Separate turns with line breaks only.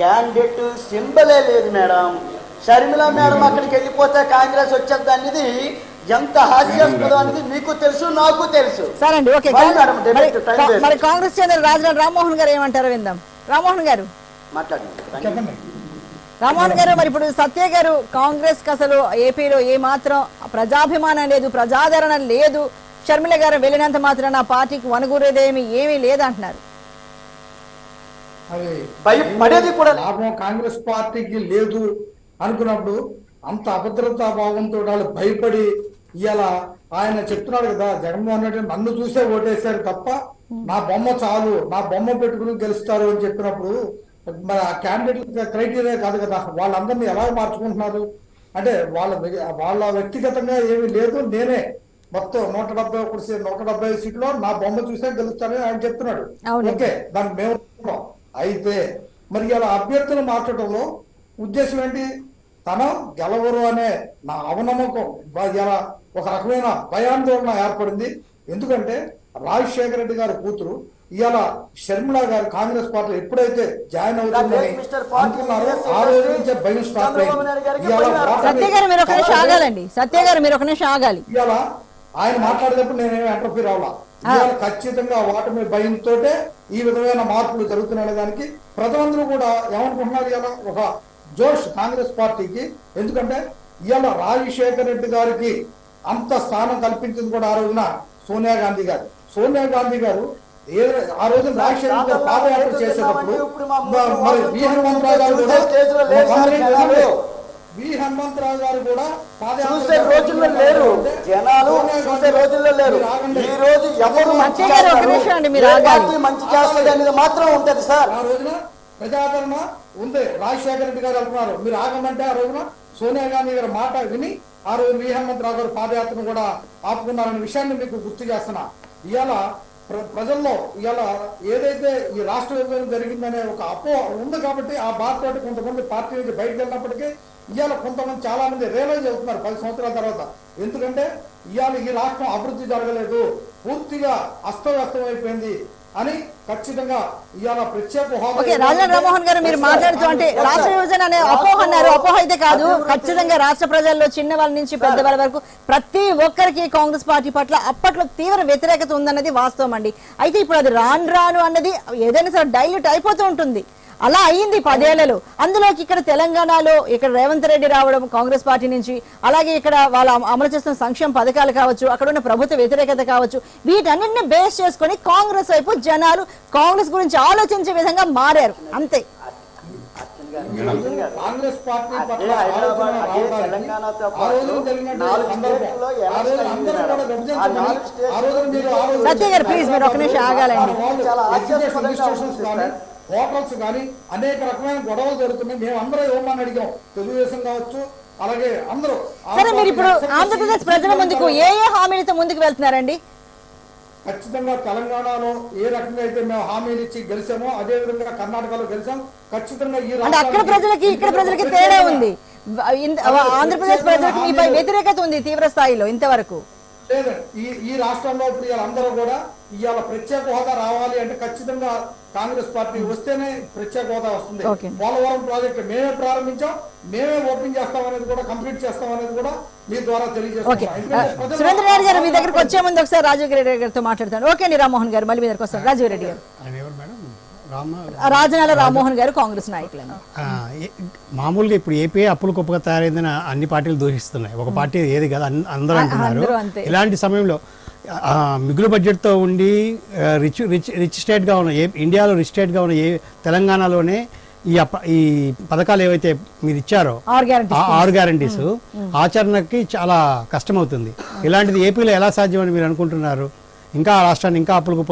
Candidate సింబలే లేదు madam. Sharmila madam అక్కడికి వెళ్ళిపోతే కాంగ్రెస్ వచ్చేది అనేది ఎంత హాస్యాస్పదం అనేది మీకు తెలుసు, నాకు తెలుసు.
సరే అండి, ఓకే. మరి కాంగ్రెస్ చెందిన రామ్మోహన్ గారు ఏమంటారో విందాం. రామ్మోహన్ గారు
మాట్లాడండి.
రామ్మోహన్ గారు, మరి ఇప్పుడు సత్య గారు కాంగ్రెస్ కి అసలు ఏపీలో ఏ మాత్రం ప్రజాభిమానం లేదు, ప్రజాదరణ లేదు, షర్మిల గారు వెళ్ళినంత మాత్రాన ఆ పార్టీకి వనగూరేదేమి ఏమీ లేదంటున్నారు.
భయపడేది కూడా లాభం కాంగ్రెస్ పార్టీకి లేదు అనుకున్నప్పుడు అంత అభద్రతా భావంతో వాళ్ళు భయపడి ఇవాళ ఆయన చెప్తున్నాడు కదా, జగన్మోహన్ రెడ్డి నన్ను చూసే ఓటేశారు తప్ప నా బొమ్మ చాలు, నా బొమ్మ పెట్టుకుని గెలుస్తారు అని చెప్పినప్పుడు మరి ఆ క్యాండిడేట్ క్రైటీరియా కాదు కదా, వాళ్ళందరినీ ఎలా మార్చుకుంటున్నారు అంటే వాళ్ళ వ్యక్తిగతంగా ఏమీ లేదు, నేనే మొత్తం 170 సీట్లో నా బొమ్మ చూసే గెలుస్తారని ఆయన చెప్తున్నాడు. ఓకే, దానికి మేము అయితే మరి ఇలా అభ్యర్థులు మార్చడంలో ఉద్దేశం ఏంటి? తన గెలవరు అనే నా అవనమ్మకం ఇలా ఒక రకమైన భయాందోళన ఏర్పడింది. ఎందుకంటే రాజశేఖర రెడ్డి గారి కూతురు ఇవాళ షర్మిల గారు కాంగ్రెస్ పార్టీలో ఎప్పుడైతే జాయిన్ అవుతుందని అనుకున్నారో ఆ రోజు నుంచే భయం స్టార్ట్ అయింది.
సత్య గారు మీరు ఒక నిమిషం ఆగాలి.
ఇవాళ ఆయన మాట్లాడేటప్పుడు నేనేమి ఎంటర్ఫీర్ అవ్వాలా, ఇవాళ ఖచ్చితంగా ఓటమి భయంతో ఈ విధమైన మార్పులు జరుగుతున్నాయి. దానికి ప్రజలందరూ కూడా ఏమనుకుంటున్నారు, ఇవాళ ఒక జోష్ కాంగ్రెస్ పార్టీకి. ఎందుకంటే ఇవాళ రాజశేఖర రెడ్డి గారికి అంత స్థానం కల్పించింది కూడా ఆ రోజున సోనియా గాంధీ గారు. సోనియా గాంధీ గారు ఆ రోజున రాజశేఖర రెడ్డి పాదయాత్ర చేసేటప్పుడు మరి వి హనుమంతరావు గారు కూడా
చూసే రోజుల్లో లేరు, జనాలు చూసే రోజుల్లో లేరు. ఈ రోజు ఎవరు మంచి చేస్తుంది అనేది మాత్రం ఉంటది సార్.
ఆ రోజున ప్రజాదరణ ఉంది, రాజశేఖర రెడ్డి గారు వెళ్తున్నారు, మీరు ఆగమంటే ఆ రోజున సోనియా గాంధీ గారి మాట విని ఆ రోజు వి హనుమంతరావు గారు పాదయాత్రను కూడా ఆపుకున్నారనే విషయాన్ని మీకు గుర్తు చేస్తున్నా. ఇవాళ ప్రజల్లో ఇవాళ ఏదైతే ఈ రాష్ట్ర విభజన జరిగిందనే ఒక అపోహ ఉంది కాబట్టి ఆ బాధతోటి కొంతమంది పార్టీ నుంచి బయటకు వెళ్ళినప్పటికీ ఇవాళ కొంతమంది చాలా మంది రియలైజ్ అవుతున్నారు 10 సంవత్సరాల తర్వాత. ఎందుకంటే ఇవాళ ఈ రాష్ట్రం అభివృద్ధి జరగలేదు, పూర్తిగా అస్తవ్యస్తం అయిపోయింది అని ఖచ్చితంగా ఇవాళ ప్రత్యేక హోదా.
రామ్మోహన్ గారు మీరు మాట్లాడుతూ అంటే రాష్ట్ర విభజన అనే అపోహ అన్నారు. అపోహ అయితే కాదు, ఖచ్చితంగా రాష్ట్ర ప్రజల్లో చిన్న వాళ్ళ నుంచి పెద్ద వాళ్ళ వరకు ప్రతి ఒక్కరికి కాంగ్రెస్ పార్టీ పట్ల అప్పట్లో తీవ్ర వ్యతిరేకత ఉందన్నది వాస్తవం అండి. అయితే ఇప్పుడు అది రాను అన్నది ఏదైనా సరే డైల్యూట్ అయిపోతూ ఉంటుంది. అలా అయ్యింది 10 ఏళ్లలో. అందులోకి ఇక్కడ తెలంగాణలో ఇక్కడ రేవంత్ రెడ్డి రావడం కాంగ్రెస్ పార్టీ నుంచి, అలాగే ఇక్కడ వాళ్ళు అమలు చేస్తున్న సంక్షేమ పథకాలు కావచ్చు, అక్కడ ఉన్న ప్రభుత్వ వ్యతిరేకత కావచ్చు, వీటన్నిటిని బేస్ చేసుకొని కాంగ్రెస్ వైపు జనాలు కాంగ్రెస్ గురించి ఆలోచించే విధంగా మారారు. అంతే.
కాంగ్రెస్ పార్టీ
సత్య గారు ప్లీజ్ మీరు ఒక నిమిషం ఆగాలండి.
హోటల్స్ కానీ అనేక రకమైన గొడవలు జరుగుతున్నాయి. మేము అందరూ ఇవ్వమని అడిగాం, తెలుగుదేశం కావచ్చు, అలాగే అందరూ.
సరే, మీరు ఇప్పుడు ఆంధ్రప్రదేశ్ ప్రజల ముందుకు ఏ హామీలతో ముందుకు వెళ్తున్నారండి?
ఖచ్చితంగా తెలంగాణలో ఏ రకంగా అయితే మేము హామీలు ఇచ్చి గెలిచామో అదే విధంగా కర్ణాటకలో గెలిచాం. ఖచ్చితంగా
అక్కడ ప్రజలకి ఇక్కడ ప్రజలకి తేడా ఉంది. ఆంధ్రప్రదేశ్ ప్రజలకు మీపై వ్యతిరేకత ఉంది తీవ్ర స్థాయిలో ఇంతవరకు.
ఈ రాష్ట్రంలో ఇప్పుడు అందరూ కూడా ఇవాళ ప్రత్యేక హోదా రావాలి అంటే ఖచ్చితంగా కాంగ్రెస్ పార్టీ వస్తేనే ప్రత్యేక హోదా వస్తుంది. పోలవరం ప్రాజెక్టు మేమే ప్రారంభించాం, మేమే ఓపెన్ చేస్తాం అనేది కూడా, కంప్లీట్ చేస్తాం అనేది కూడా మీ ద్వారా తెలియజేస్తాం.
సురేంద్ర రెడ్డి గారు మీ దగ్గరకు వచ్చే ముందు ఒకసారి రాజీవ్ రెడ్డి గారితో మాట్లాడతాను. ఓకే అండి రామ్మోహన్ గారు, మళ్ళీ మీ దగ్గరకు వస్తాను. రాజీవ్ రెడ్డి గారు, రాజనాల రామ్మోహన్ గారు కాంగ్రెస్ నాయకులు.
మామూలుగా ఇప్పుడు ఏపీ అప్పులు గొప్పగా తయారైందని అన్ని పార్టీలు దూషిస్తున్నాయి. ఒక పార్టీ ఏది కదా అందరూ అంటున్నారు. ఇలాంటి సమయంలో మిగులు బడ్జెట్తో ఉండి రిచ్ స్టేట్గా ఉన్న ఇండియాలో రిచ్ స్టేట్గా ఉన్న తెలంగాణలోనే ఈ పథకాలు ఏవైతే మీరు ఇచ్చారో 6 గ్యారంటీస్ ఆచరణకి చాలా కష్టమవుతుంది. ఇలాంటిది ఏపీలో ఎలా సాధ్యమని మీరు అనుకుంటున్నారు? ఇంకా రాష్ట్రాన్ని ఇంకా అప్పులకు